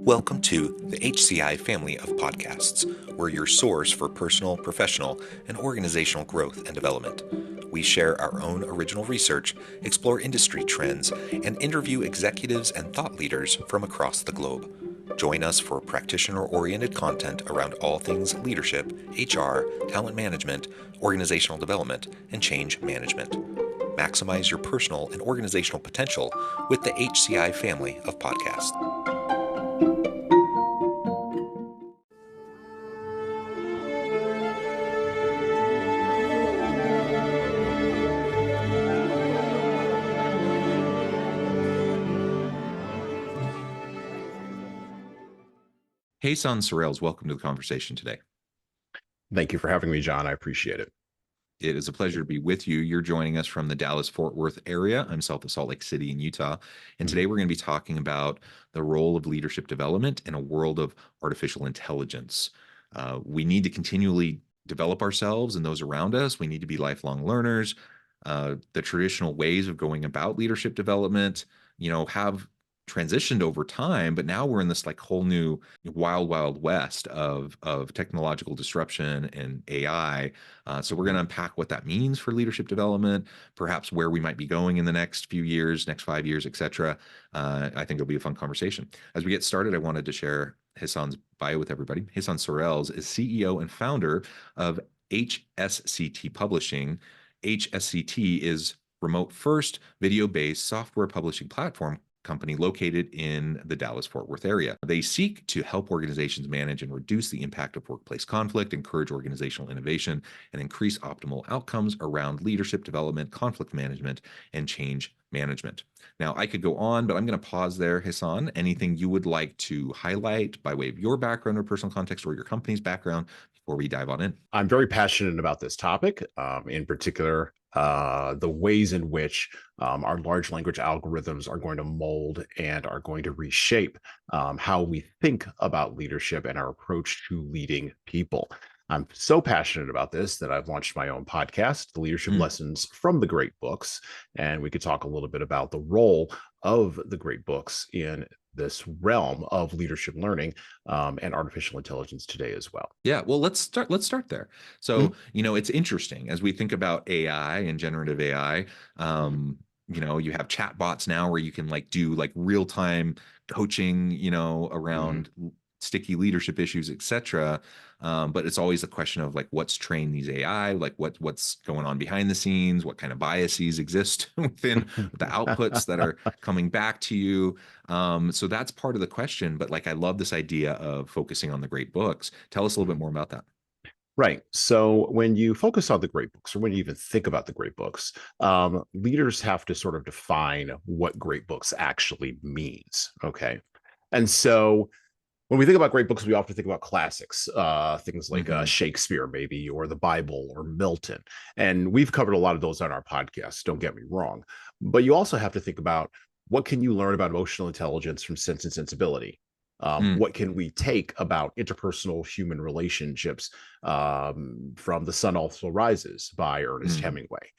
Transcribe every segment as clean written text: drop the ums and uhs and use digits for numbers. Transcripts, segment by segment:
Welcome to the HCI family of podcasts. We're your source for personal, professional, and organizational growth and development. We share our own original research, explore industry trends, and interview executives and thought leaders from across the globe. Join us for practitioner-oriented content around all things leadership, HR, talent management, organizational development, and change management. Maximize your personal and organizational potential with the HCI family of podcasts. Jesan Sorrells, welcome to the conversation today. Thank you for having me, John. I appreciate it. It is a pleasure to be with you. You're joining us from the Dallas-Fort Worth area. I'm south of Salt Lake City in Utah. And today we're going to be talking about the role of leadership development in a world of artificial intelligence. We need to continually develop ourselves and those around us. We need to be lifelong learners. The traditional ways of going about leadership development, have transitioned over time, but now we're in this like whole new wild west of technological disruption and AI. So we're going to unpack what that means for leadership development, perhaps where we might be going in the next few years, next 5 years, etc. I think it'll be a fun conversation. As we get started, I wanted to share Jesan's bio with everybody. Jesan Sorrells is CEO and founder of HSCT Publishing. HSCT is remote first video-based software publishing platform company located in the Dallas-Fort Worth area. They seek to help organizations manage and reduce the impact of workplace conflict, encourage organizational innovation, and increase optimal outcomes around leadership development, conflict management, and change management. Now, I could go on, but I'm going to pause there. Jesan, anything you would like to highlight by way of your background or personal context or your company's background before we dive on in? I'm very passionate about this topic, in particular, the ways in which our large language algorithms are going to mold and are going to reshape how we think about leadership and our approach to leading people. I'm so passionate about this that I've launched my own podcast, The Leadership Lessons from the Great Books, and we could talk a little bit about the role of the great books in this realm of leadership learning and artificial intelligence today as well. Yeah, well, let's start there. So, it's interesting as we think about AI and generative AI. You have chat bots now where you can do real-time coaching, around sticky leadership issues, etc. But it's always a question of what's trained these AI, what's going on behind the scenes, what kind of biases exist within the outputs that are coming back to you. So that's part of the question. But I love this idea of focusing on the great books. Tell us a little bit more about that. Right. So when you focus on the great books, or when you even think about the great books, leaders have to sort of define what great books actually means. Okay. And so when we think about great books, we often think about classics, things like Shakespeare, maybe, or the Bible, or Milton. And we've covered a lot of those on our podcast, don't get me wrong. But you also have to think about what can you learn about emotional intelligence from Sense and Sensibility? What can we take about interpersonal human relationships from The Sun Also Rises by Ernest Hemingway?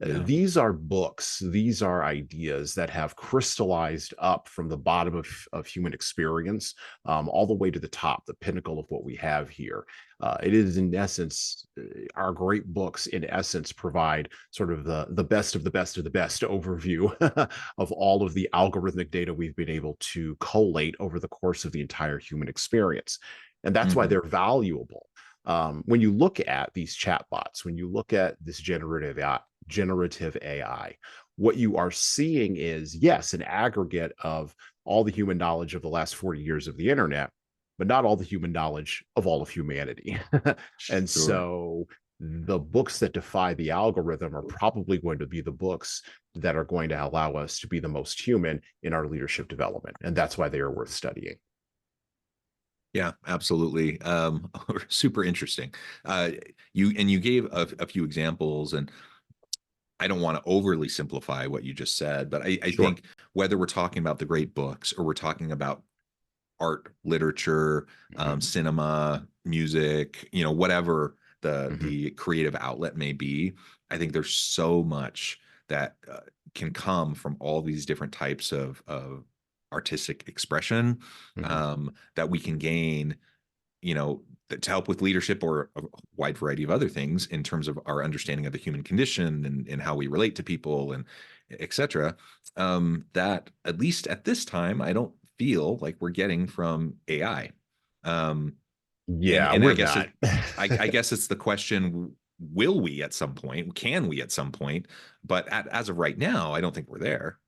Yeah. These are books, these are ideas that have crystallized up from the bottom of human experience all the way to the top, the pinnacle of what we have here. It is, in essence, our great books, in essence, provide sort of the best of the best of the best overview of all of the algorithmic data we've been able to collate over the course of the entire human experience. And that's why they're valuable. When you look at these chatbots, when you look at this generative AI, what you are seeing is, yes, an aggregate of all the human knowledge of the last 40 years of the internet, but not all the human knowledge of all of humanity. And so the books that defy the algorithm are probably going to be the books that are going to allow us to be the most human in our leadership development. And that's why they are worth studying. Yeah, absolutely. Super interesting. You gave a few examples, and I don't want to overly simplify what you just said, but I think whether we're talking about the great books or we're talking about art, literature, cinema, music, whatever the creative outlet may be, I think there's so much that can come from all these different types of artistic expression that we can gain, to help with leadership or a wide variety of other things in terms of our understanding of the human condition and how we relate to people and et cetera, that at least at this time, I don't feel like we're getting from AI. Yeah, And we're I guess not. I guess it's the question, will we at some point? Can we at some point? But as of right now, I don't think we're there.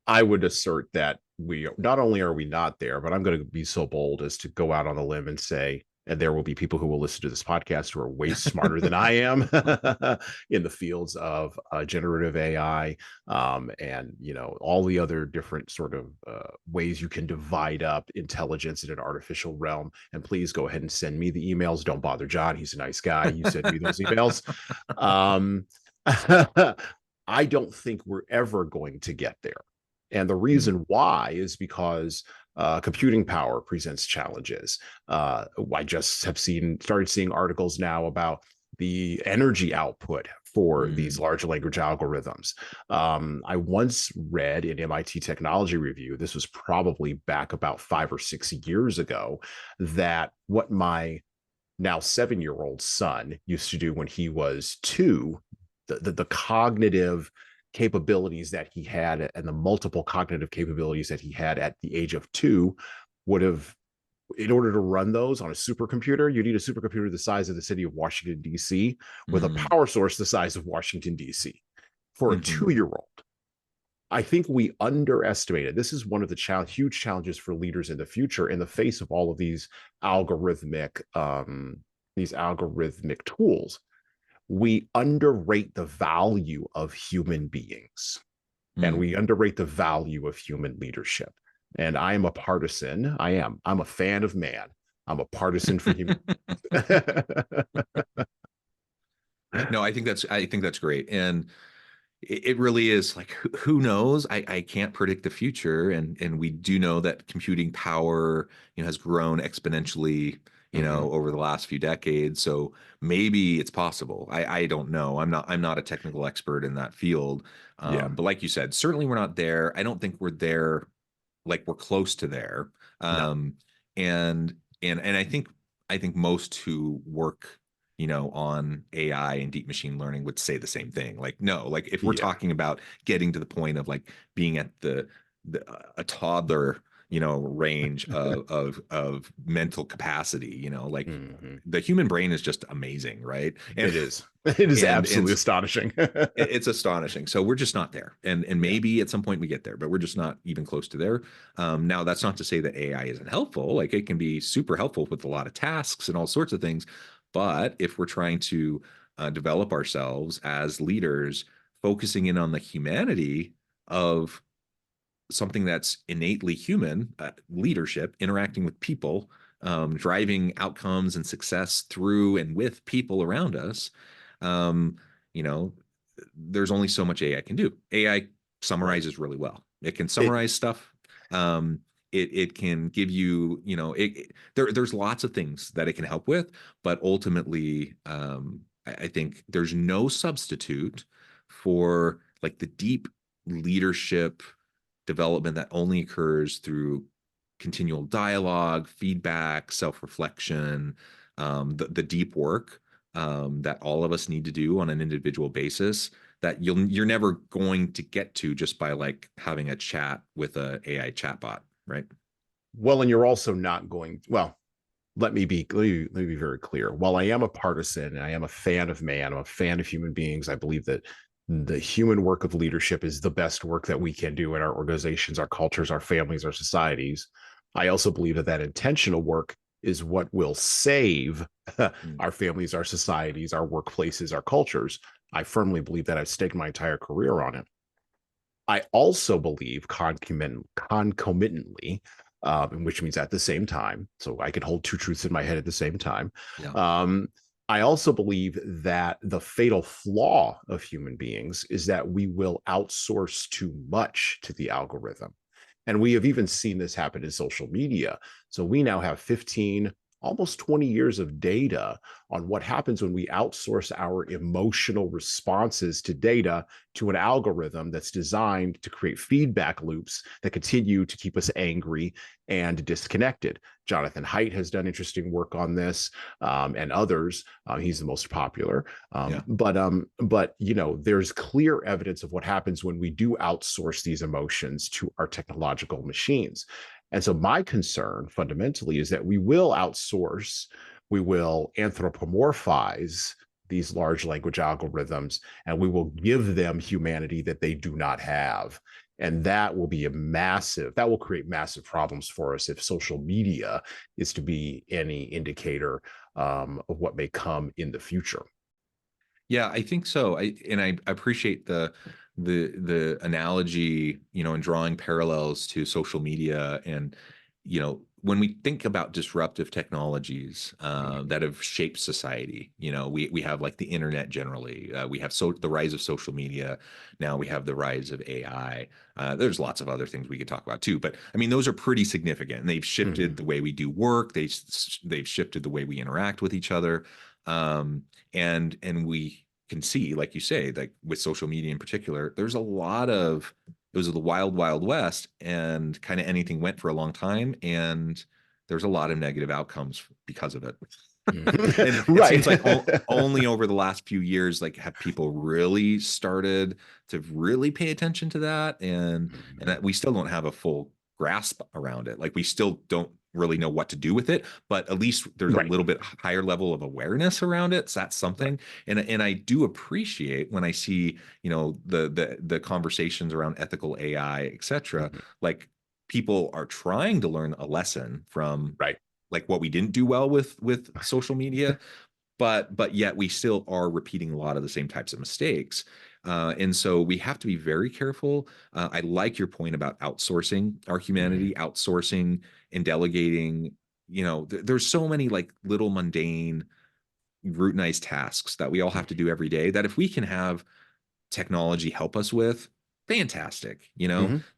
I would assert that we not only are we not there, but I'm going to be so bold as to go out on a limb and say, and there will be people who will listen to this podcast who are way smarter than I am in the fields of generative AI, and all the other different sort of ways you can divide up intelligence in an artificial realm. And please go ahead and send me the emails. Don't bother John; he's a nice guy. You send me those emails. I don't think we're ever going to get there. And the reason why is because computing power presents challenges. I just have started seeing articles now about the energy output for these large language algorithms. I once read in MIT Technology Review, this was probably back about 5 or 6 years ago, that what my now 7-year-old son used to do when he was 2, the cognitive capabilities that he had and the multiple cognitive capabilities that he had at the age of 2 would have, in order to run those on a supercomputer, you need a supercomputer the size of the city of Washington, D.C., with a power source the size of Washington, D.C. for a 2-year-old. I think we underestimated. This is one of the huge challenges for leaders in the future in the face of all of these algorithmic tools. We underrate the value of human beings, and we underrate the value of human leadership. And I am a partisan. I'm a fan of man. I'm a partisan for human. No, I think that's great. And it really is like, who knows? I can't predict the future. And we do know that computing power, has grown exponentially, over the last few decades. So maybe it's possible. I don't know. I'm not a technical expert in that field. But like you said, certainly we're not there. I don't think we're there, like we're close to there. No. And I think most who work, on AI and deep machine learning would say the same thing. Like, no, like if we're talking about getting to the point of like being at a toddler, range of mental capacity, like the human brain is just amazing, right? And it is absolutely astonishing. It's astonishing. So we're just not there. And maybe at some point we get there, but we're just not even close to there. Now that's not to say that AI isn't helpful. Like it can be super helpful with a lot of tasks and all sorts of things. But if we're trying to develop ourselves as leaders, focusing in on the humanity of something that's innately human, leadership, interacting with people, driving outcomes and success through and with people around us, there's only so much AI can do. AI summarizes really well. It can summarize stuff. It can give you, there's lots of things that it can help with, but ultimately, I think there's no substitute for like the deep leadership development that only occurs through continual dialogue, feedback, self-reflection, the deep work that all of us need to do on an individual basis that you're never going to get to just by like having a chat with a AI chatbot, right? Well, and you're also not going, well, let me be very clear. While I am a partisan and I am a fan of man, I'm a fan of human beings, I believe that the human work of leadership is the best work that we can do in our organizations, our cultures, our families, our societies. I also believe that intentional work is what will save our families, our societies, our workplaces, our cultures. I firmly believe that. I've staked my entire career on it. I also believe concomitantly, which means at the same time, so I can hold two truths in my head at the same time. I also believe that the fatal flaw of human beings is that we will outsource too much to the algorithm. And we have even seen this happen in social media. So we now have 15 almost 20 years of data on what happens when we outsource our emotional responses to data to an algorithm that's designed to create feedback loops that continue to keep us angry and disconnected. Jonathan Haidt has done interesting work on this, and others. He's the most popular. Yeah. But there's clear evidence of what happens when we do outsource these emotions to our technological machines. And so my concern fundamentally is that we will outsource, we will anthropomorphize these large language algorithms, and we will give them humanity that they do not have. And that will create massive problems for us if social media is to be any indicator of what may come in the future. Yeah, I think so. I appreciate the analogy, and drawing parallels to social media. And when we think about disruptive technologies that have shaped society, we have like the internet generally. We have the rise of social media. Now we have the rise of AI. There's lots of other things we could talk about too, but I mean those are pretty significant, and they've shifted the way we do work. They've shifted the way we interact with each other. And we can see, like you say, like with social media in particular, there's a lot of, it was the wild, wild west, and kind of anything went for a long time. And there's a lot of negative outcomes because of it. And it seems like only over the last few years, like have people really started to really pay attention to that. And that we still don't have a full grasp around it. Like we still don't really know what to do with it, but at least there's a little bit higher level of awareness around it. So that's something. And I do appreciate when I see, the conversations around ethical AI, et cetera, like people are trying to learn a lesson from like what we didn't do well with social media, but yet we still are repeating a lot of the same types of mistakes. And so we have to be very careful. I like your point about outsourcing our humanity, outsourcing and delegating. There's so many like little mundane, routinized tasks that we all have to do every day that if we can have technology help us with, fantastic.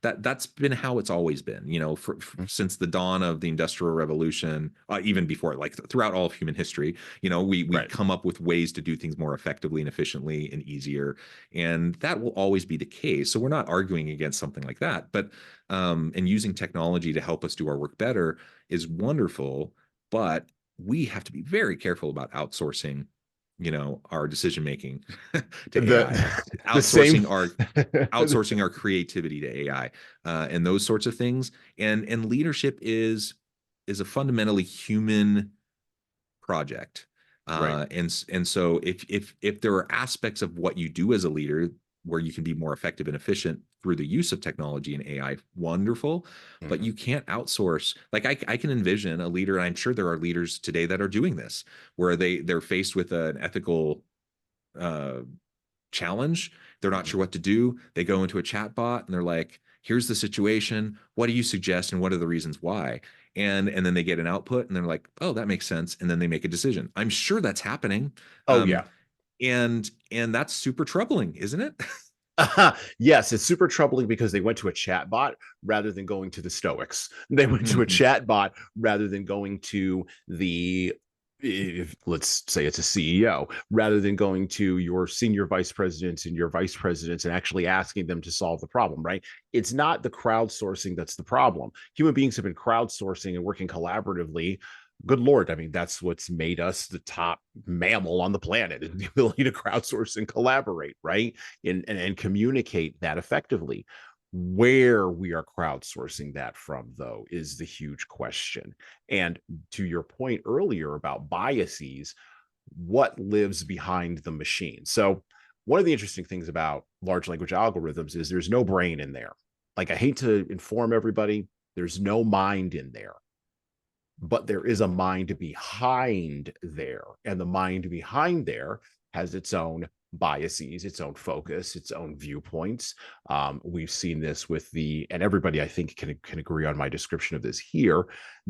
That's been how it's always been, since the dawn of the Industrial Revolution, even before, like throughout all of human history. We come up with ways to do things more effectively and efficiently and easier, and that will always be the case. So we're not arguing against something like that, but and using technology to help us do our work better is wonderful, but we have to be very careful about outsourcing our decision making to AI, outsourcing our creativity to AI, and those sorts of things. And leadership is a fundamentally human project. And so if there are aspects of what you do as a leader where you can be more effective and efficient through the use of technology and AI, wonderful, but you can't outsource. Like I can envision a leader, and I'm sure there are leaders today that are doing this, where they're faced with an ethical challenge. They're not sure what to do. They go into a chat bot and they're like, here's the situation. What do you suggest? And what are the reasons why? And then they get an output and they're like, oh, that makes sense. And then they make a decision. I'm sure that's happening. Yeah. And that's super troubling, isn't it? Yes, it's super troubling because they went to a chat bot rather than going to the Stoics. They went to a chat bot rather than going to let's say it's a CEO, rather than going to your senior vice presidents and your vice presidents and actually asking them to solve the problem, right? It's not the crowdsourcing that's the problem. Human beings have been crowdsourcing and working collaboratively. Good Lord. I mean, that's what's made us the top mammal on the planet, is the ability to crowdsource and collaborate, right? And communicate that effectively. Where we are crowdsourcing that from, though, is the huge question. And to your point earlier about biases, what lives behind the machine? So one of the interesting things about large language algorithms is there's no brain in there. Like, I hate to inform everybody, there's no mind in there. But there is a mind behind there. And the mind behind there has its own biases, its own focus, its own viewpoints. We've seen this with and everybody I think can agree on my description of this here,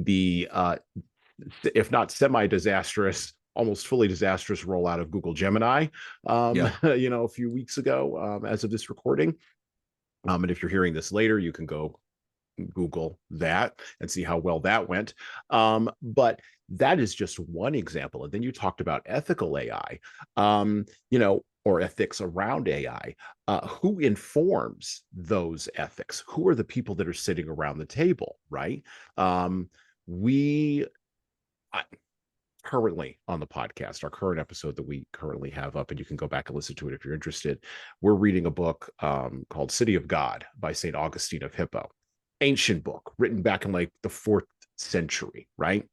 if not semi-disastrous, almost fully disastrous rollout of Google Gemini, a few weeks ago, as of this recording. And if you're hearing this later, you can go Google that and see how well that went. But that is just one example. And then you talked about ethical AI, or ethics around AI. Who informs those ethics? Who are the people that are sitting around the table, right? We currently on the podcast, our current episode that we currently have up, and you can go back and listen to it if you're interested. We're reading a book called City of God by St. Augustine of Hippo, ancient book written back in like the 4th century, right?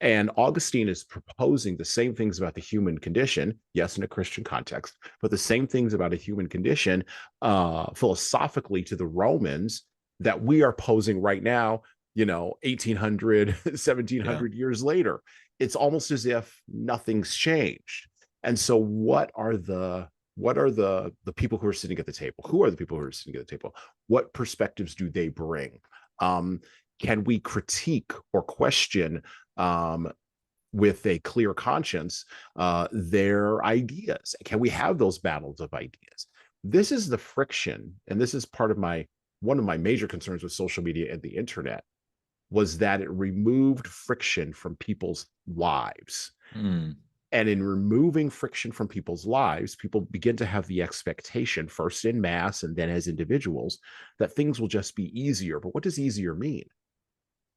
And Augustine is proposing the same things about the human condition, yes, in a Christian context, but the same things about a human condition philosophically to the Romans that we are posing right now, 1800, Yeah. 1700 years later. It's almost as if nothing's changed. And so what are the people who are sitting at the table? Who are the people who are sitting at the table? What perspectives do they bring? Can we critique or question with a clear conscience their ideas? Can we have those battles of ideas? This is the friction, and this is part of one of my major concerns with social media and the internet, was that it removed friction from people's lives. Mm. And in removing friction from people's lives, people begin to have the expectation, first in mass and then as individuals, that things will just be easier. But what does easier mean?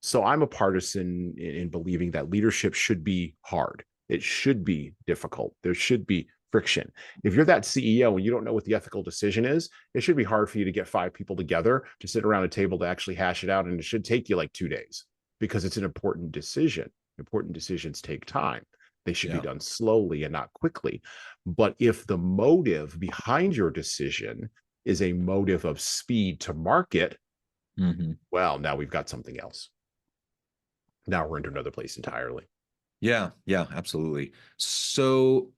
So I'm a partisan in believing that leadership should be hard. It should be difficult. There should be friction. If you're that CEO and you don't know what the ethical decision is, it should be hard for you to get 5 people together to sit around a table to actually hash it out. And it should take you like 2 days because it's an important decision. Important decisions take time. They should be done slowly and not quickly. But if the motive behind your decision is a motive of speed to market, well, now we've got something else. Now we're into another place entirely. Yeah, absolutely. So,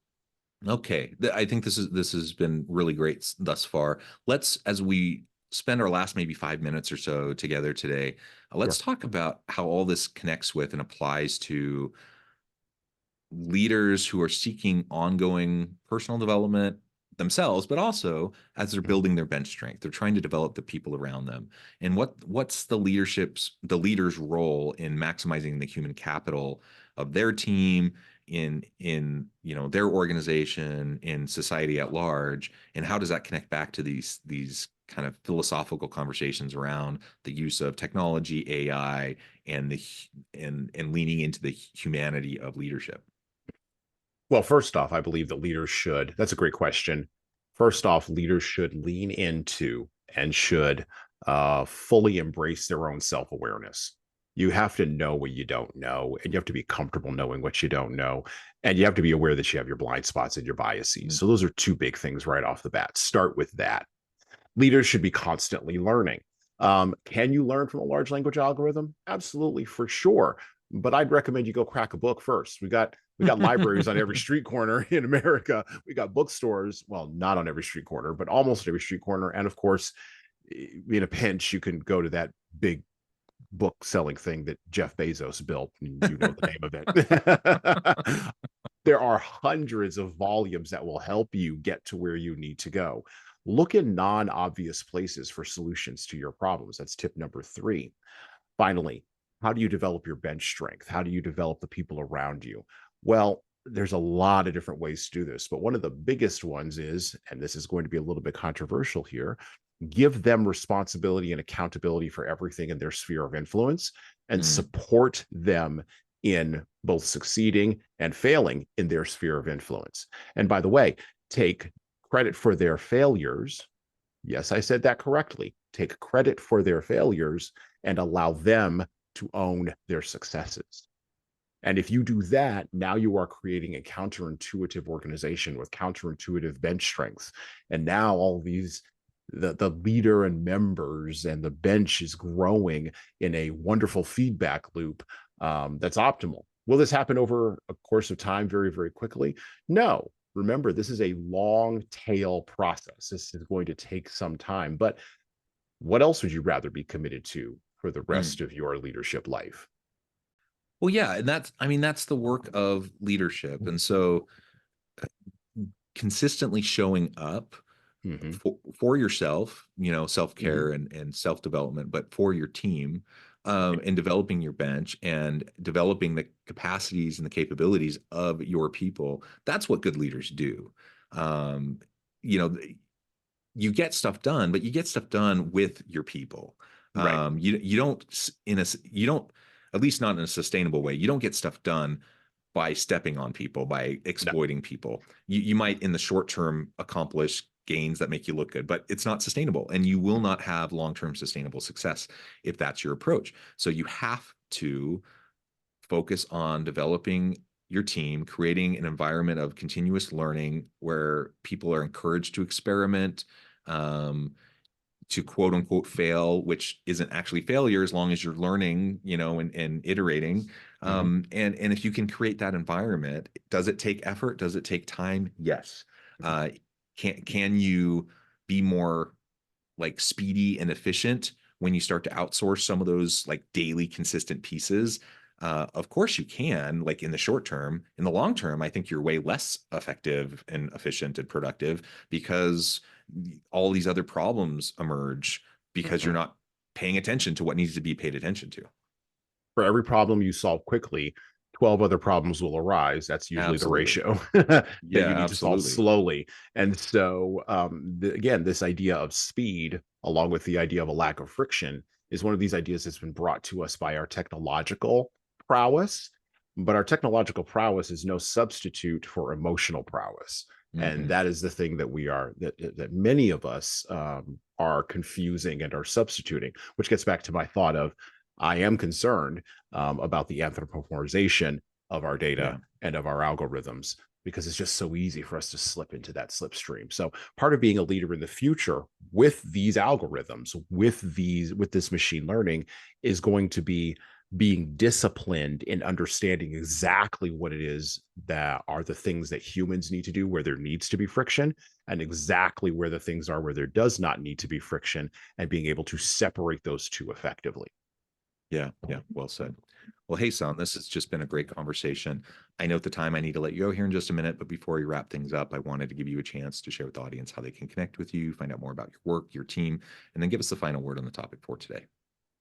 okay, I think this has been really great thus far. Let's, as we spend our last maybe 5 minutes or so together today, let's talk about how all this connects with and applies to leaders who are seeking ongoing personal development themselves, but also as they're building their bench strength, they're trying to develop the people around them. And what's the leader's role in maximizing the human capital of their team, in their organization, in society at large, and how does that connect back to these kind of philosophical conversations around the use of technology, AI, and leaning into the humanity of leadership? Well, first off, I believe that leaders should, that's a great question. First off, leaders should lean into and should fully embrace their own self-awareness. You have to know what you don't know, and you have to be comfortable knowing what you don't know. And you have to be aware that you have your blind spots and your biases. So those are 2 big things right off the bat. Start with that. Leaders should be constantly learning. Can you learn from a large language algorithm? Absolutely, for sure. But I'd recommend you go crack a book first. We got libraries on every street corner in America. We got bookstores, well, not on every street corner, but almost every street corner. And of course, in a pinch, you can go to that big book selling thing that Jeff Bezos built. And you know the name of it. There are hundreds of volumes that will help you get to where you need to go. Look in non-obvious places for solutions to your problems. That's tip number 3. Finally, how do you develop your bench strength? How do you develop the people around you? Well, there's a lot of different ways to do this, but one of the biggest ones is, and this is going to be a little bit controversial here, give them responsibility and accountability for everything in their sphere of influence and support them in both succeeding and failing in their sphere of influence. And by the way, take credit for their failures. Yes, I said that correctly. Take credit for their failures and allow them to own their successes. And if you do that, now you are creating a counterintuitive organization with counterintuitive bench strength. And now all these, the leader and members and the bench is growing in a wonderful feedback loop that's optimal. Will this happen over a course of time very, very quickly? No. Remember, this is a long tail process. This is going to take some time. But what else would you rather be committed to for the rest of your leadership life? Well, yeah, and that's the work of leadership. And so consistently showing up Mhm. for yourself, self-care and self-development, but for your team, and developing your bench and developing the capacities and the capabilities of your people. That's what good leaders do. Um, you know, you get stuff done, but you get stuff done with your people. Right. You don't you don't, at least not in a sustainable way. You don't get stuff done by stepping on people, by No. exploiting people. You might in the short term accomplish gains that make you look good, but it's not sustainable, and you will not have long-term sustainable success if that's your approach. So you have to focus on developing your team, creating an environment of continuous learning where people are encouraged to experiment, um, to quote unquote fail, which isn't actually failure as long as you're learning, and iterating. Mhm. And if you can create that environment, does it take effort? Does it take time? Yes. Uh, can you be more like speedy and efficient when you start to outsource some of those like daily consistent pieces? Of course you can, like in the short term. In the long term, I think you're way less effective and efficient and productive because all these other problems emerge because you're Mhm. not paying attention to what needs to be paid attention to. For every problem you solve quickly, 12 other problems will arise. That's usually the Absolutely. ratio that Yeah, you need to solve absolutely. slowly. And so, again, this idea of speed, along with the idea of a lack of friction, is one of these ideas that's been brought to us by our technological prowess. But our technological prowess is no substitute for emotional prowess. And Hmm. that is the thing that that many of us are confusing and are substituting, which gets back to my thought of I am concerned about the anthropomorphization of our Yeah. data and of our algorithms because it's just so easy for us to slip into that slipstream. So part of being a leader in the future with these algorithms, with this machine learning, is going to be being disciplined in understanding exactly what it is that are the things that humans need to do where there needs to be friction, and exactly where the things are where there does not need to be friction, and being able to separate those two effectively. Yeah, yeah, well said. Well, hey, son, this has just been a great conversation. I know at the time I need to let you go here in just a minute, but before we wrap things up, I wanted to give you a chance to share with the audience how they can connect with you, find out more about your work, your team, and then give us the final word on the topic for today.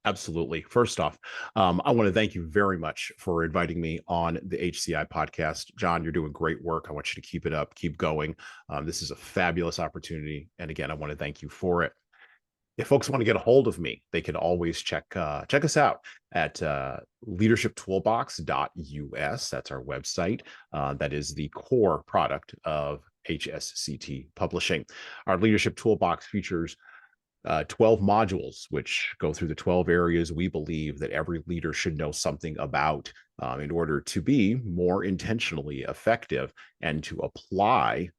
Absolutely. First off, I want to thank you very much for inviting me on the HCI podcast. John, you're doing great work. I want you to keep it up, keep going. This is a fabulous opportunity. And again, I want to thank you for it. If folks want to get a hold of me, they can always check us out at leadershiptoolbox.us. That's our website. That is the core product of HSCT Publishing. Our leadership toolbox features 12 modules, which go through the 12 areas we believe that every leader should know something about in order to be more intentionally effective and to apply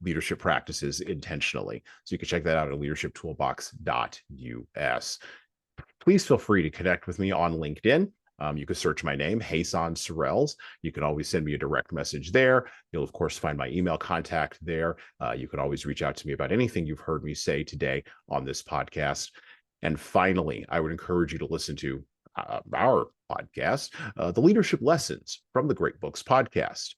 leadership practices intentionally. So you can check that out at leadershiptoolbox.us. Please feel free to connect with me on LinkedIn. You can search my name, Jesan Sorrells. You can always send me a direct message there. You'll, of course, find my email contact there. You can always reach out to me about anything you've heard me say today on this podcast. And finally, I would encourage you to listen to our podcast, the Leadership Lessons from the Great Books podcast,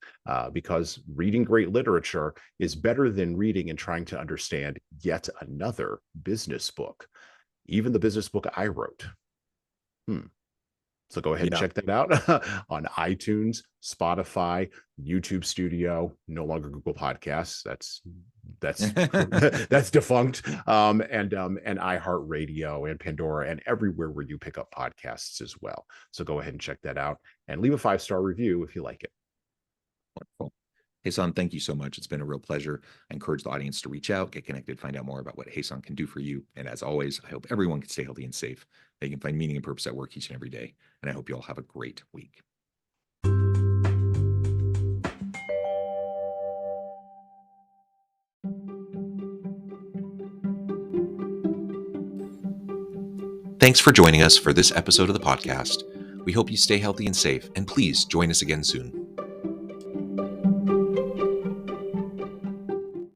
because reading great literature is better than reading and trying to understand yet another business book, even the business book I wrote. So go ahead and Yeah. check that out on iTunes, Spotify, YouTube Studio, no longer Google Podcasts. That's that's defunct. And iHeartRadio and Pandora and everywhere where you pick up podcasts as well. So go ahead and check that out and leave a 5-star review if you like it. Wonderful. Hasan, thank you so much. It's been a real pleasure. I encourage the audience to reach out, get connected, find out more about what Hasan can do for you. And as always, I hope everyone can stay healthy and safe. They can find meaning and purpose at work each and every day. And I hope you all have a great week. Thanks for joining us for this episode of the podcast. We hope you stay healthy and safe, and please join us again soon.